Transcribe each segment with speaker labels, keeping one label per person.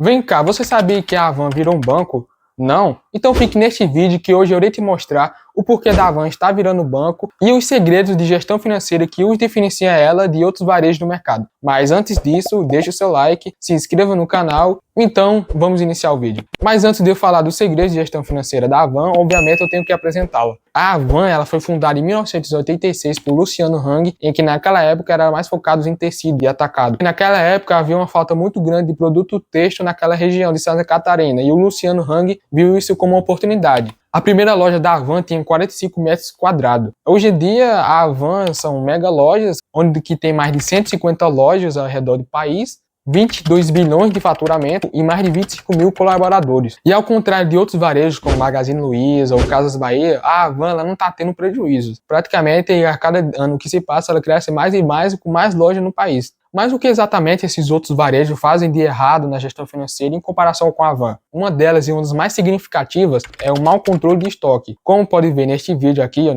Speaker 1: Vem cá, você sabia que a Havan virou um banco? Não? Então fique neste vídeo que hoje eu irei te mostrar o porquê da Havan está virando banco e os segredos de gestão financeira que os diferencia ela de outros varejos do mercado. Mas antes disso, deixe o seu like, se inscreva no canal, então vamos iniciar o vídeo. Mas antes de eu falar dos segredos de gestão financeira da Havan, obviamente eu tenho que apresentá-la. A Havan ela foi fundada em 1986 por Luciano Hang, em que naquela época era mais focado em tecido e atacado. E naquela época havia uma falta muito grande de produto têxtil naquela região de Santa Catarina, e o Luciano Hang viu isso como uma oportunidade. A primeira loja da Havan tinha 45 metros quadrados. Hoje em dia, a Havan são mega lojas, onde que tem mais de 150 lojas ao redor do país, 22 bilhões de faturamento e mais de 25 mil colaboradores. E ao contrário de outros varejos como Magazine Luiza ou Casas Bahia, a Havan ela não está tendo prejuízos. Praticamente, a cada ano que se passa, ela cresce mais e mais com mais lojas no país. Mas o que exatamente esses outros varejos fazem de errado na gestão financeira em comparação com a Havan? Uma delas e uma das mais significativas é o mau controle de estoque. Como pode ver neste vídeo aqui,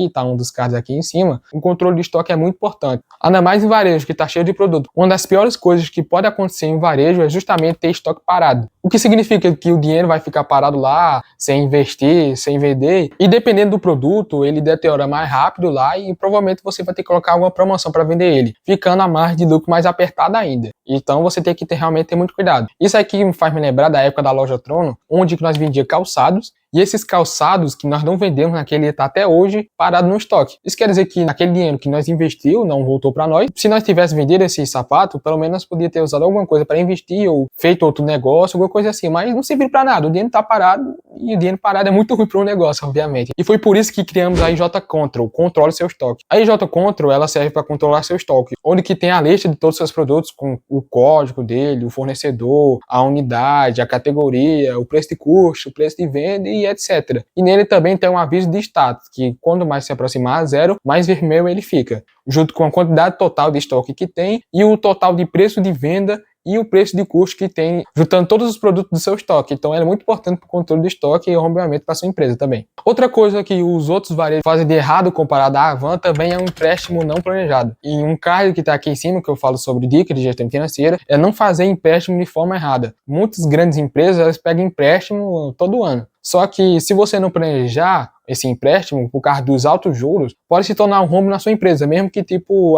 Speaker 1: está um dos casos aqui em cima, o controle de estoque é muito importante. Ainda mais em varejo que está cheio de produto. Uma das piores coisas que pode acontecer em varejo é justamente ter estoque parado. O que significa que o dinheiro vai ficar parado lá, sem investir, sem vender, e dependendo do produto, ele deteriora mais rápido lá e provavelmente você vai ter que colocar alguma promoção para vender ele, ficando a margem de lucro mais apertada ainda. Então você tem que realmente ter muito cuidado. Isso aqui me faz me lembrar da época da loja Trono, onde nós vendíamos calçados, e esses calçados que nós não vendemos naquele está até hoje parado no estoque. Isso quer dizer que naquele dinheiro que nós investiu não voltou para nós. Se nós tivesse vendido esse sapato, pelo menos podia ter usado alguma coisa para investir ou feito outro negócio, alguma coisa assim. Mas não serviu para nada. O dinheiro está parado e o dinheiro parado é muito ruim para um negócio, obviamente. E foi por isso que criamos a IJ Control, controle seu estoque. A IJ Control ela serve para controlar seu estoque, onde que tem a lista de todos os seus produtos com o código dele, o fornecedor, a unidade, a categoria, o preço de custo, o preço de venda e etc. E nele também tem um aviso de status, que quando mais se aproximar a zero, mais vermelho ele fica, junto com a quantidade total de estoque que tem e o total de preço de venda e o preço de custo que tem, juntando todos os produtos do seu estoque. Então é muito importante para o controle do estoque e obviamente para a sua empresa também. Outra coisa que os outros varejos fazem de errado comparado à Havan também é um empréstimo não planejado. E um card que está aqui em cima, que eu falo sobre dicas de gestão financeira, é não fazer empréstimo de forma errada. Muitas grandes empresas elas pegam empréstimo todo ano. Só que se você não planejar esse empréstimo, por causa dos altos juros, pode se tornar um rombo na sua empresa, mesmo que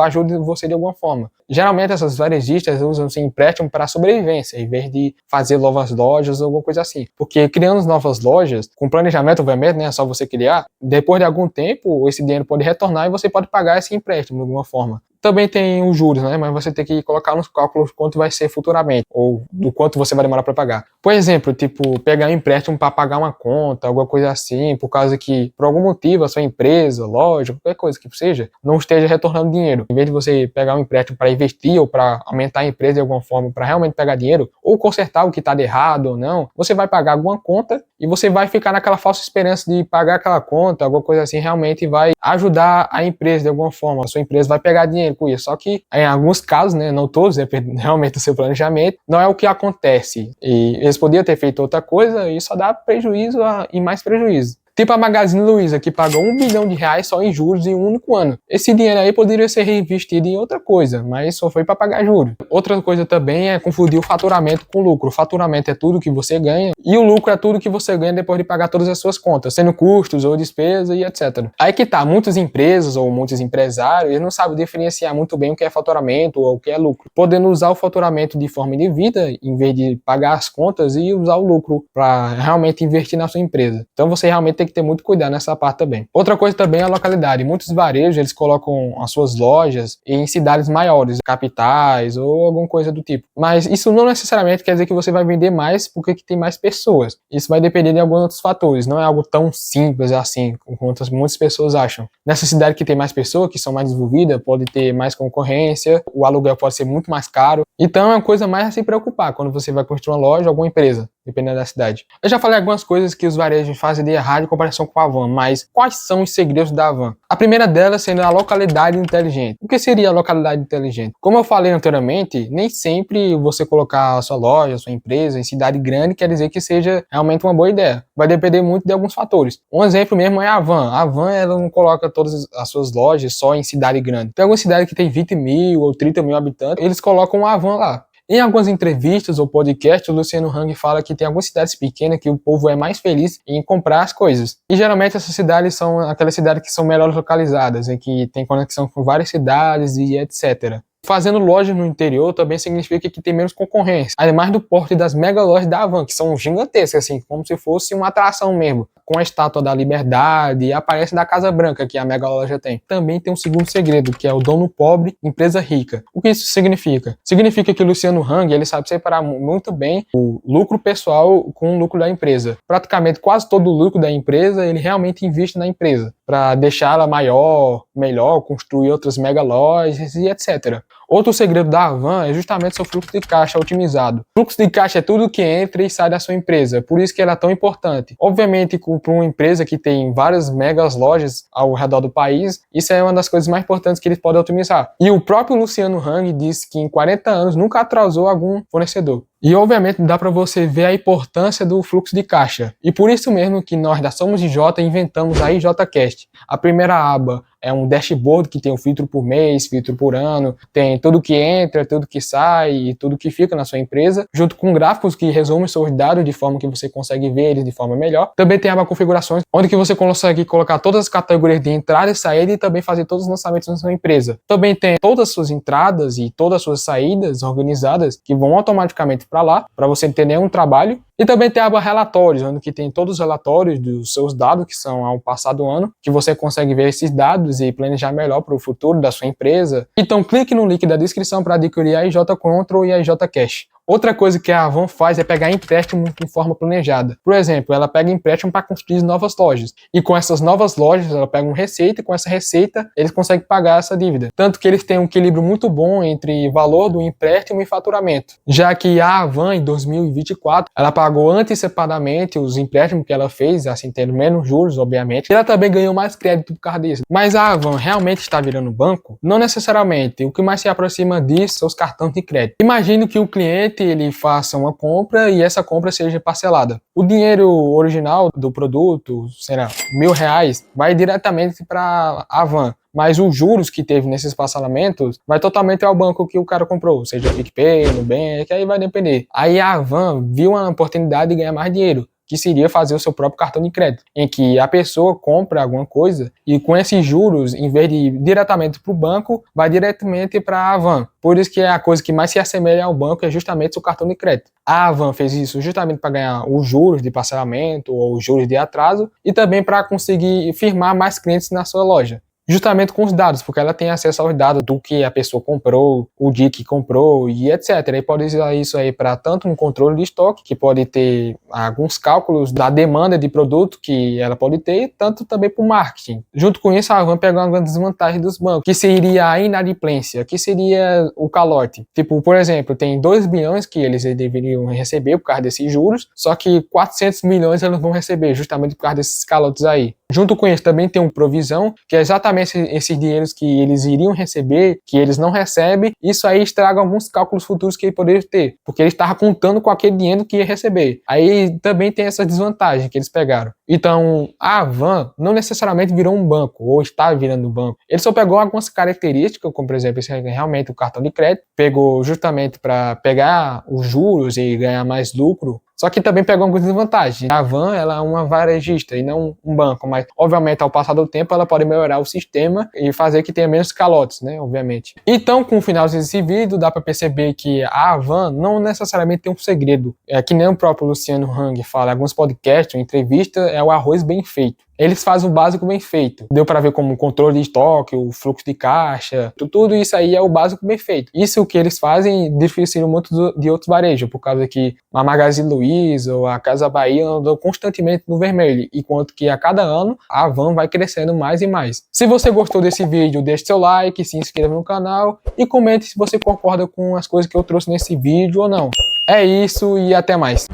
Speaker 1: ajude você de alguma forma. Geralmente essas varejistas usam esse empréstimo para sobrevivência, em vez de fazer novas lojas ou alguma coisa assim. Porque criando novas lojas, com planejamento, obviamente, né, é só você criar, depois de algum tempo, esse dinheiro pode retornar e você pode pagar esse empréstimo de alguma forma. Também tem os juros, né? Mas você tem que colocar nos cálculos quanto vai ser futuramente, ou do quanto você vai demorar para pagar. Por exemplo, pegar um empréstimo para pagar uma conta, alguma coisa assim, por causa que, por algum motivo, a sua empresa, loja, qualquer coisa que seja, não esteja retornando dinheiro. Em vez de você pegar um empréstimo para investir ou para aumentar a empresa de alguma forma, para realmente pegar dinheiro, ou consertar o que está de errado ou não, você vai pagar alguma conta e você vai ficar naquela falsa esperança de pagar aquela conta, alguma coisa assim, realmente vai ajudar a empresa de alguma forma. A sua empresa vai pegar dinheiro com isso. Só que em alguns casos, né, não todos, depende realmente do seu planejamento, não é o que acontece. E eles podiam ter feito outra coisa e só dá prejuízo e mais prejuízo. Tipo a Magazine Luiza, que pagou R$1 bilhão só em juros em um único ano. Esse dinheiro aí poderia ser reinvestido em outra coisa, mas só foi para pagar juros. Outra coisa também é confundir o faturamento com o lucro. O faturamento é tudo que você ganha e o lucro é tudo que você ganha depois de pagar todas as suas contas, sendo custos ou despesas e etc. Aí que tá, muitas empresas ou muitos empresários eles não sabem diferenciar muito bem o que é faturamento ou o que é lucro, podendo usar o faturamento de forma indevida, em vez de pagar as contas e usar o lucro para realmente investir na sua empresa. Então você realmente tem que ter muito cuidado nessa parte também. Outra coisa também é a localidade. Muitos varejos, eles colocam as suas lojas em cidades maiores, capitais ou alguma coisa do tipo. Mas isso não necessariamente quer dizer que você vai vender mais porque tem mais pessoas. Isso vai depender de alguns outros fatores. Não é algo tão simples assim, quanto muitas pessoas acham. Nessa cidade que tem mais pessoas, que são mais desenvolvidas, pode ter mais concorrência, o aluguel pode ser muito mais caro. Então é uma coisa mais a se preocupar quando você vai construir uma loja ou alguma empresa, dependendo da cidade. Eu já falei algumas coisas que os varejos fazem de errado em comparação com a Havan, mas quais são os segredos da Havan? A primeira delas sendo a localidade inteligente. O que seria a localidade inteligente? Como eu falei anteriormente, nem sempre você colocar a sua loja, a sua empresa em cidade grande quer dizer que seja realmente uma boa ideia. Vai depender muito de alguns fatores. Um exemplo mesmo é a Havan. A Havan ela não coloca todas as suas lojas só em cidade grande. Tem algumas cidades que tem 20 mil ou 30 mil habitantes, eles colocam a Havan lá. Em algumas entrevistas ou podcasts, o Luciano Hang fala que tem algumas cidades pequenas que o povo é mais feliz em comprar as coisas. E geralmente essas cidades são aquelas cidades que são melhor localizadas, em que tem conexão com várias cidades e etc. Fazendo lojas no interior também significa que tem menos concorrência, ademais do porte das mega lojas da Havan, que são gigantescas, assim, como se fosse uma atração mesmo, com a estátua da Liberdade e a aparência da Casa Branca que a mega loja tem. Também tem um segundo segredo, que é o dono pobre, empresa rica. O que isso significa? Significa que o Luciano Hang, ele sabe separar muito bem o lucro pessoal com o lucro da empresa. Praticamente quase todo o lucro da empresa, ele realmente investe na empresa, para deixá-la maior, melhor, construir outras mega lojas e etc. Outro segredo da Havan é justamente seu fluxo de caixa otimizado. O fluxo de caixa é tudo que entra e sai da sua empresa, por isso que ela é tão importante. Obviamente, para uma empresa que tem várias megas lojas ao redor do país, isso é uma das coisas mais importantes que eles podem otimizar. E o próprio Luciano Hang disse que em 40 anos nunca atrasou algum fornecedor. E obviamente dá para você ver a importância do fluxo de caixa. E por isso mesmo que nós da Somos IJ inventamos a IJCast. A primeira aba é um dashboard que tem um filtro por mês, filtro por ano, tem tudo que entra, tudo que sai e tudo que fica na sua empresa, junto com gráficos que resumem seus dados de forma que você consegue ver eles de forma melhor. Também tem a aba configurações, onde que você consegue colocar todas as categorias de entrada e saída e também fazer todos os lançamentos na sua empresa. Também tem todas as suas entradas e todas as suas saídas organizadas que vão automaticamente para lá, para você não ter nenhum trabalho. E também tem a aba relatórios, onde que tem todos os relatórios dos seus dados que são ao passado ano, que você consegue ver esses dados e planejar melhor para o futuro da sua empresa. Então clique no link da descrição para adquirir a IJ Control e a IJ Cash. Outra coisa que a Havan faz é pegar empréstimo de forma planejada. Por exemplo, ela pega empréstimo para construir novas lojas. E com essas novas lojas, ela pega uma receita e com essa receita eles conseguem pagar essa dívida. Tanto que eles têm um equilíbrio muito bom entre valor do empréstimo e faturamento. Já que a Havan, em 2024, ela pagou antecipadamente os empréstimos que ela fez, assim, tendo menos juros, obviamente. E ela também ganhou mais crédito por causa disso. Mas a Havan realmente está virando banco? Não necessariamente. O que mais se aproxima disso são os cartões de crédito. Imagine que o cliente ele faça uma compra e essa compra seja parcelada. O dinheiro original do produto, será R$1.000, vai diretamente para a Havan. Mas os juros que teve nesses parcelamentos vai totalmente ao banco que o cara comprou, seja PicPay, Nubank, aí vai depender. Aí a Havan viu uma oportunidade de ganhar mais dinheiro, que seria fazer o seu próprio cartão de crédito, em que a pessoa compra alguma coisa e com esses juros, em vez de ir diretamente para o banco, vai diretamente para a Havan. Por isso que é a coisa que mais se assemelha ao banco é justamente o cartão de crédito. A Havan fez isso justamente para ganhar os juros de parcelamento ou os juros de atraso e também para conseguir firmar mais clientes na sua loja. Justamente com os dados, porque ela tem acesso aos dados do que a pessoa comprou, o dia que comprou e etc. E pode usar isso aí para tanto um controle de estoque, que pode ter alguns cálculos da demanda de produto que ela pode ter, tanto também para o marketing. Junto com isso, a Havan pegou uma desvantagem dos bancos, que seria a inadimplência, que seria o calote. Tipo, por exemplo, tem 2 bilhões que eles deveriam receber por causa desses juros, só que 400 milhões eles vão receber justamente por causa desses calotes aí. Junto com isso também tem uma provisão, que é exatamente esses dinheiros que eles iriam receber, que eles não recebem, isso aí estraga alguns cálculos futuros que ele poderia ter, porque ele estava contando com aquele dinheiro que ia receber. Aí também tem essa desvantagem que eles pegaram. Então, a Havan não necessariamente virou um banco, ou está virando um banco. Ele só pegou algumas características, como por exemplo, esse é realmente o cartão de crédito, pegou justamente para pegar os juros e ganhar mais lucro, só que também pegou algumas desvantagens. A Havan, ela é uma varejista e não um banco, mas obviamente ao passar do tempo ela pode melhorar o sistema e fazer que tenha menos calotes, né, obviamente. Então, com o final desse vídeo, dá para perceber que a Havan não necessariamente tem um segredo. É que nem o próprio Luciano Hang fala em alguns podcasts ou entrevistas, é o arroz bem feito. Eles fazem o básico bem feito. Deu para ver como o controle de estoque, o fluxo de caixa, tudo isso aí é o básico bem feito. Isso que eles fazem diferencia muito de outros varejos, por causa que a Magazine Luiza ou a Casa Bahia andam constantemente no vermelho, enquanto que a cada ano a Havan vai crescendo mais e mais. Se você gostou desse vídeo, deixe seu like, se inscreva no canal e comente se você concorda com as coisas que eu trouxe nesse vídeo ou não. É isso e até mais.